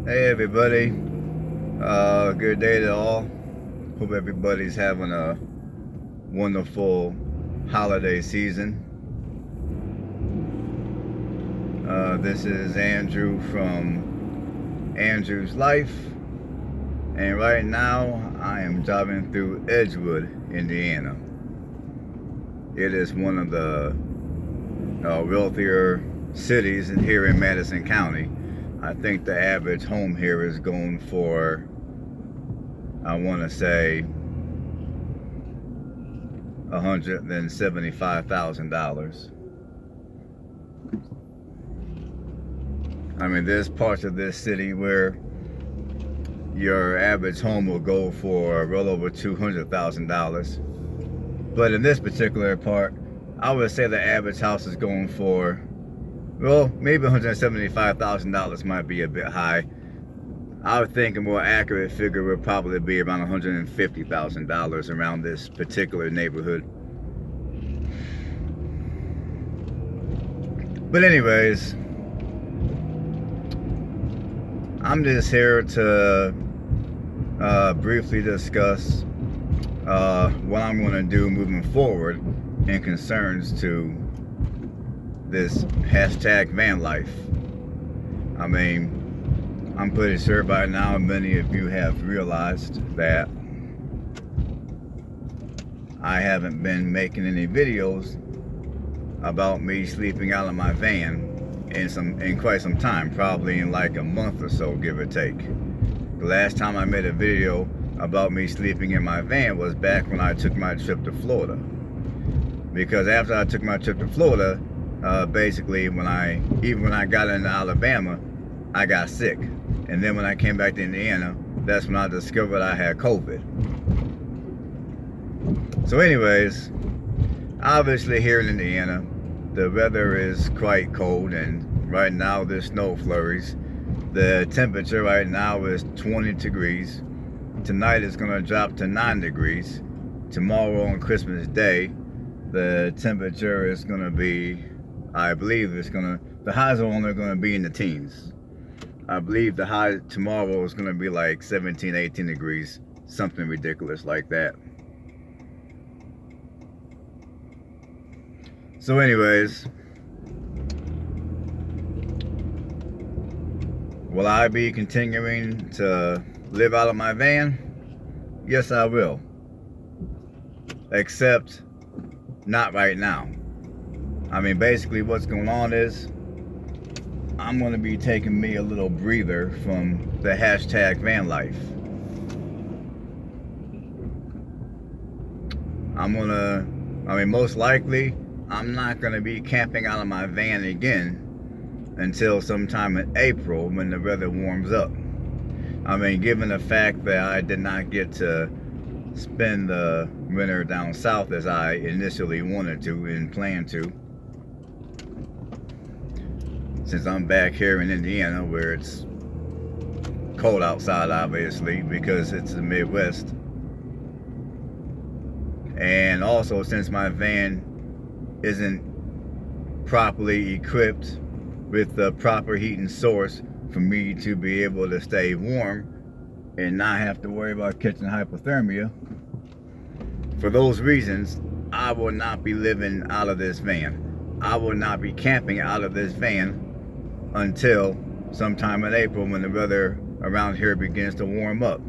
Hey everybody, good day to all. Hope everybody's having a wonderful holiday season. This is Andrew from Andrew's Life, and right now I am driving through Edgewood, Indiana. It is one of the wealthier cities here in Madison County. I think the average home here is going for, I want to say, $175,000. I mean, there's parts of this city where your average home will go for well over $200,000. But in this particular part, I would say the average house is going for, well, maybe $175,000 might be a bit high. I would think a more accurate figure would probably be around $150,000 around this particular neighborhood. But anyways, I'm just here to briefly discuss what I'm going to do moving forward in concerns to this hashtag van life. I mean, I'm pretty sure by now many of you have realized that I haven't been making any videos about me sleeping out of my van in quite some time, probably in like a month or so, give or take. The last time I made a video about me sleeping in my van was back when I took my trip to Florida. Because after I took my trip to Florida, basically when I got into Alabama, I got sick. And then when I came back to Indiana, that's when I discovered I had COVID. So anyways, obviously here in Indiana, the weather is quite cold, and right now there's snow flurries. The temperature right now is 20 degrees. Tonight it's gonna drop to 9 degrees. Tomorrow on Christmas Day, the temperature is gonna be, I believe the highs are only gonna be in the teens. I believe the high tomorrow is gonna be like 17, 18 degrees, something ridiculous like that. So anyways, will I be continuing to live out of my van? Yes, I will. Except not right now. I mean, basically what's going on is I'm going to be taking me a little breather from the hashtag van life. Most likely, I'm not going to be camping out of my van again until sometime in April when the weather warms up. I mean, given the fact that I did not get to spend the winter down south as I initially wanted to and planned to, since I'm back here in Indiana where it's cold outside, obviously, because it's the Midwest. And also, since my van isn't properly equipped with the proper heating source for me to be able to stay warm and not have to worry about catching hypothermia, for those reasons, I will not be living out of this van. I will not be camping out of this van until sometime in April when the weather around here begins to warm up.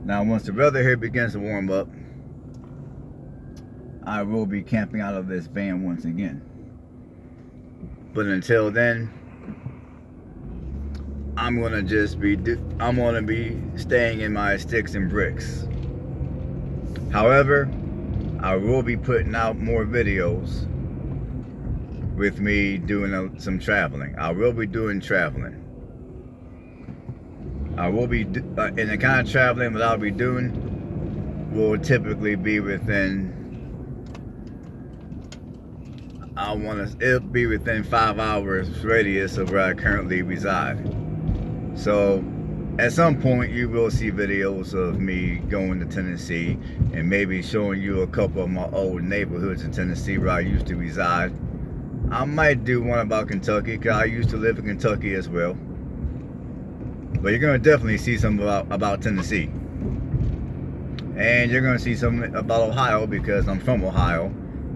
Now, once the weather here begins to warm up, I will be camping out of this van once again. But until then, I'm gonna be staying in my sticks and bricks. However, I will be putting out more videos with me doing some traveling. I will be doing traveling. I will be, and the kind of traveling that I'll be doing will typically be within, it'll be within 5 hours radius of where I currently reside. So at some point you will see videos of me going to Tennessee and maybe showing you a couple of my old neighborhoods in Tennessee where I used to reside. I might do one about Kentucky because I used to live in Kentucky as well. But you're going to definitely see some about Tennessee. And you're going to see some about Ohio, because I'm from Ohio.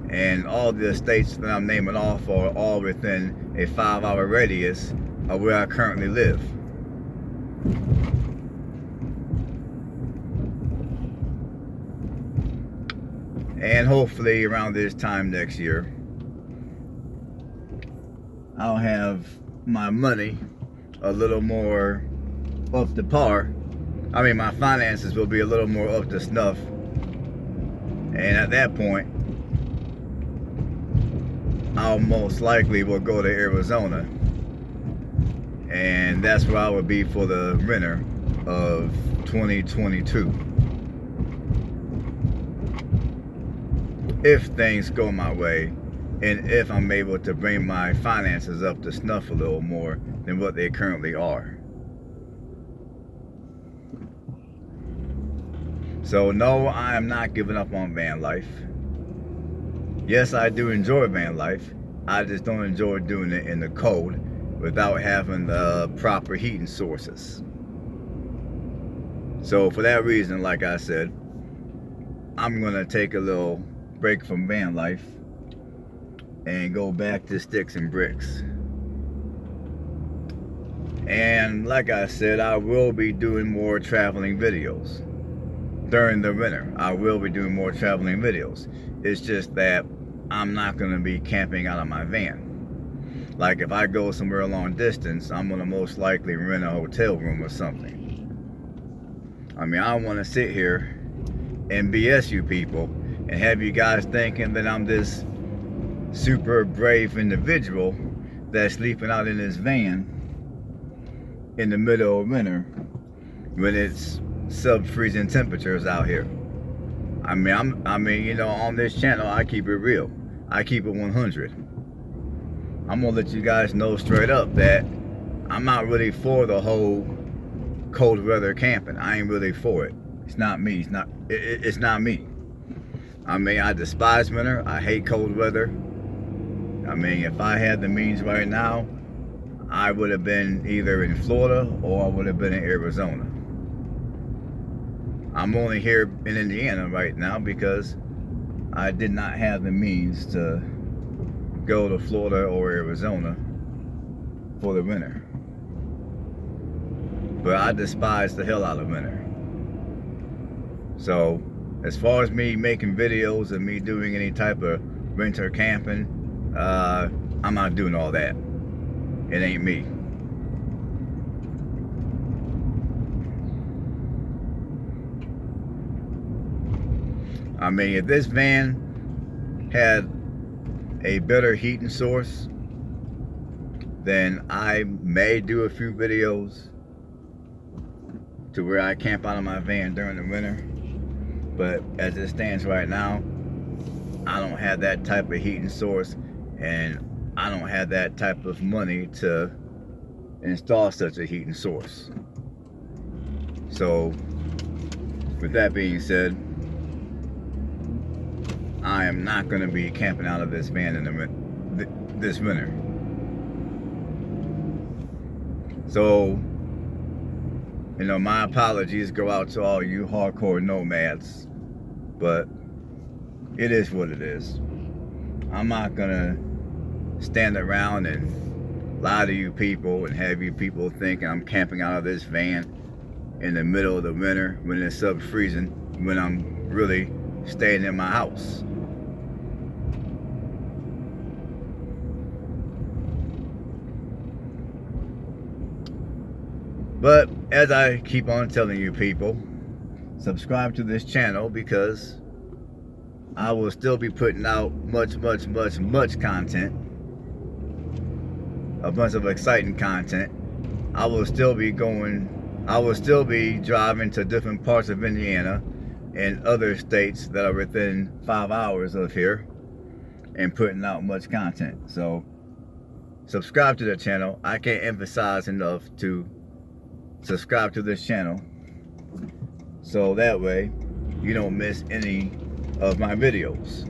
And all the states that I'm naming off are all within a 5-hour radius of where I currently live. And hopefully around this time next year, I'll have my money a little more up to par. I mean, my finances will be a little more up to snuff. And at that point, I'll most likely will go to Arizona. And that's where I would be for the winter of 2022. If things go my way, and if I'm able to bring my finances up to snuff a little more than what they currently are. So no, I am not giving up on van life. Yes, I do enjoy van life. I just don't enjoy doing it in the cold without having the proper heating sources. So for that reason, like I said, I'm gonna take a little break from van life and go back to sticks and bricks. And like I said, I will be doing more traveling videos during the winter. I will be doing more traveling videos. It's just that I'm not going to be camping out of my van. Like if I go somewhere a long distance, I'm going to most likely rent a hotel room or something. I mean, I don't want to sit here and BS you people and have you guys thinking that I'm this super brave individual that's sleeping out in his van in the middle of winter when it's sub-freezing temperatures out here. I mean, you know, on this channel, I keep it real. I keep it 100. I'm gonna let you guys know straight up that I'm not really for the whole cold weather camping. I ain't really for it. It's not me. It's not me. I mean, I despise winter. I hate cold weather. I mean, if I had the means right now, I would have been either in Florida or I would have been in Arizona. I'm only here in Indiana right now because I did not have the means to go to Florida or Arizona for the winter. But I despise the hell out of winter. So, as far as me making videos and me doing any type of winter camping, I'm not doing all that. It ain't me. I mean, if this van had a better heating source, then I may do a few videos to where I camp out of my van during the winter. But as it stands right now, I don't have that type of heating source, and I don't have that type of money to install such a heating source. So, with that being said, I am not going to be camping out of this van in this winter. So, you know, my apologies go out to all you hardcore nomads, but it is what it is. I'm not going to stand around and lie to you people and have you people think I'm camping out of this van in the middle of the winter when it's sub-freezing, when I'm really staying in my house. But as I keep on telling you people, subscribe to this channel because I will still be putting out much content, a bunch of exciting content. I will still be driving to different parts of Indiana and other states that are within 5 hours of here and putting out much content. So subscribe to the channel. I can't emphasize enough to subscribe to this channel so that way you don't miss any of my videos.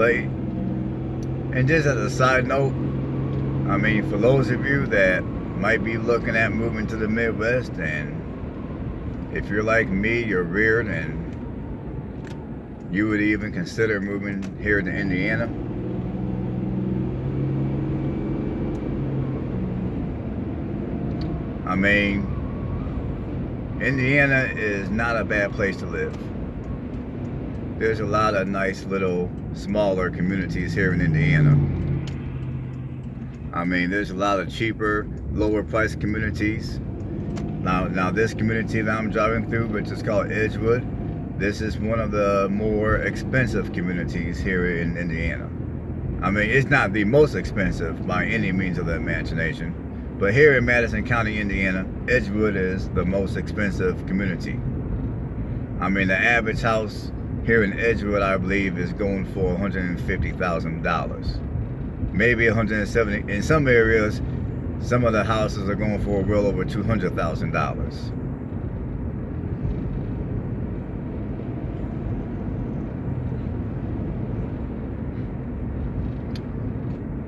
But, and just as a side note, I mean, for those of you that might be looking at moving to the Midwest, and if you're like me, you're weird and you would even consider moving here to Indiana, I mean, Indiana is not a bad place to live. There's a lot of nice little smaller communities here in Indiana. I mean, there's a lot of cheaper, lower price communities. Now this community that I'm driving through, which is called Edgewood, this is one of the more expensive communities here in Indiana. I mean, it's not the most expensive by any means of the imagination, but here in Madison County, Indiana, Edgewood is the most expensive community. I mean, the average house here in Edgewood, I believe, is going for $150,000. Maybe 170. In some areas, some of the houses are going for well over $200,000.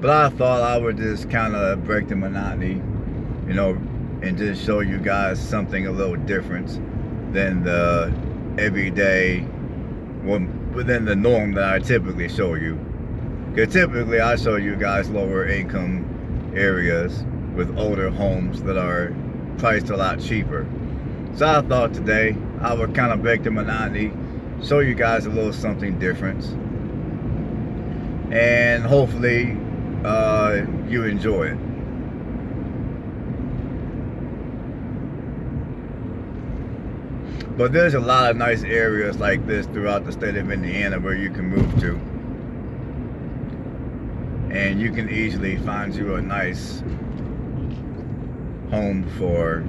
But I thought I would just kind of break the monotony, you know, and just show you guys something a little different than the everyday, within the norm that I typically show you. Because typically I show you guys lower income areas with older homes that are priced a lot cheaper. So I thought today I would kind of break the monotony, show you guys a little something different, and hopefully you enjoy it. But there's a lot of nice areas like this throughout the state of Indiana where you can move to, and you can easily find you a nice home for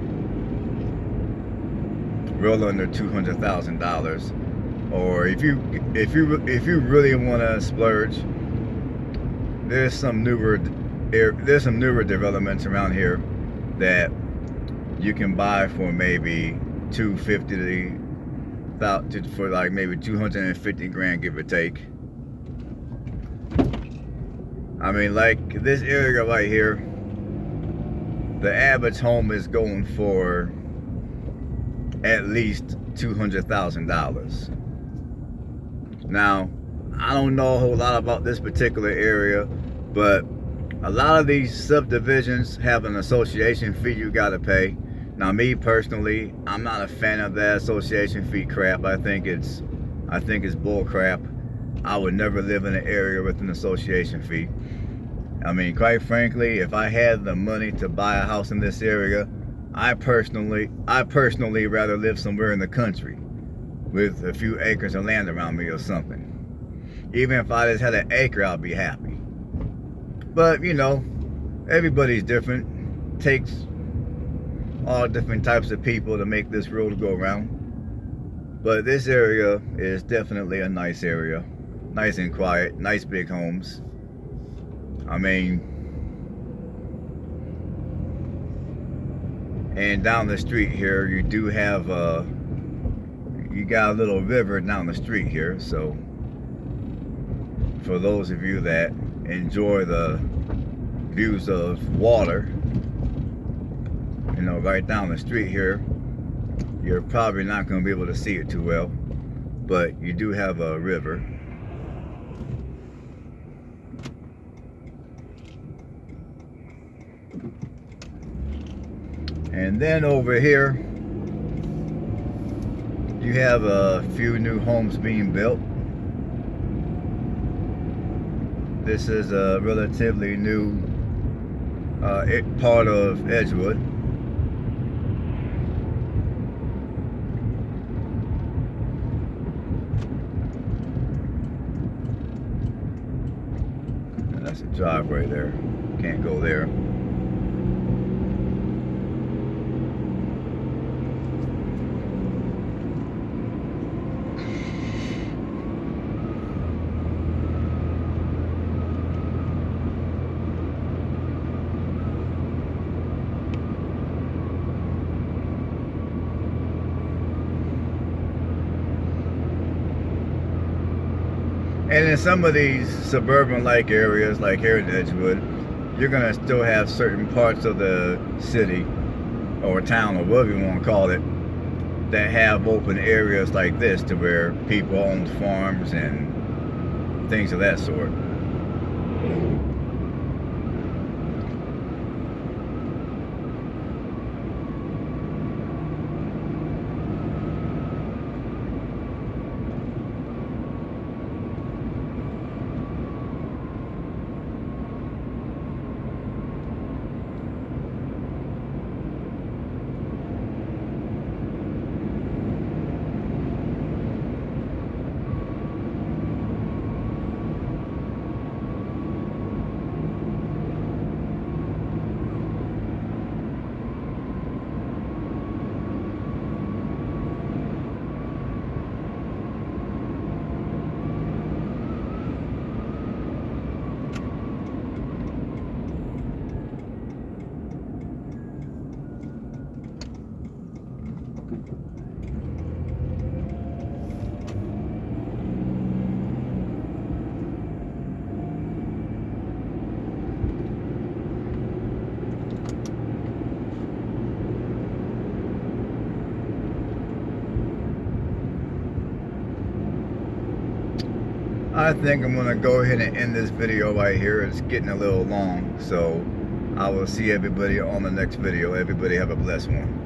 well under $200,000. Or if you really want to splurge, there's some newer developments around here that you can buy for maybe $250 for like maybe 250 grand, give or take. I mean, like this area right here, the average home is going for at least $200,000. Now, I don't know a whole lot about this particular area, but a lot of these subdivisions have an association fee you gotta pay. Now, me personally, I'm not a fan of that association fee crap. I think it's bull crap. I would never live in an area with an association fee. I mean, quite frankly, if I had the money to buy a house in this area, I personally rather live somewhere in the country with a few acres of land around me or something. Even if I just had an acre, I'd be happy. But, you know, everybody's different. Takes all different types of people to make this world go around. But this area is definitely a nice area. Nice and quiet, nice big homes. I mean, and down the street here, you do have you got a little river down the street here, so for those of you that enjoy the views of water, you know, right down the street here, you're probably not going to be able to see it too well, but you do have a river. And then over here, you have a few new homes being built. This is a relatively new part of Edgewood. And that's a driveway there. Can't go there. And in some of these suburban-like areas, like here in Edgewood, you're gonna still have certain parts of the city or town or whatever you want to call it that have open areas like this to where people own farms and things of that sort. I think I'm gonna go ahead and end this video right here. It's getting a little long, so I will see everybody on the next video. Everybody have a blessed one.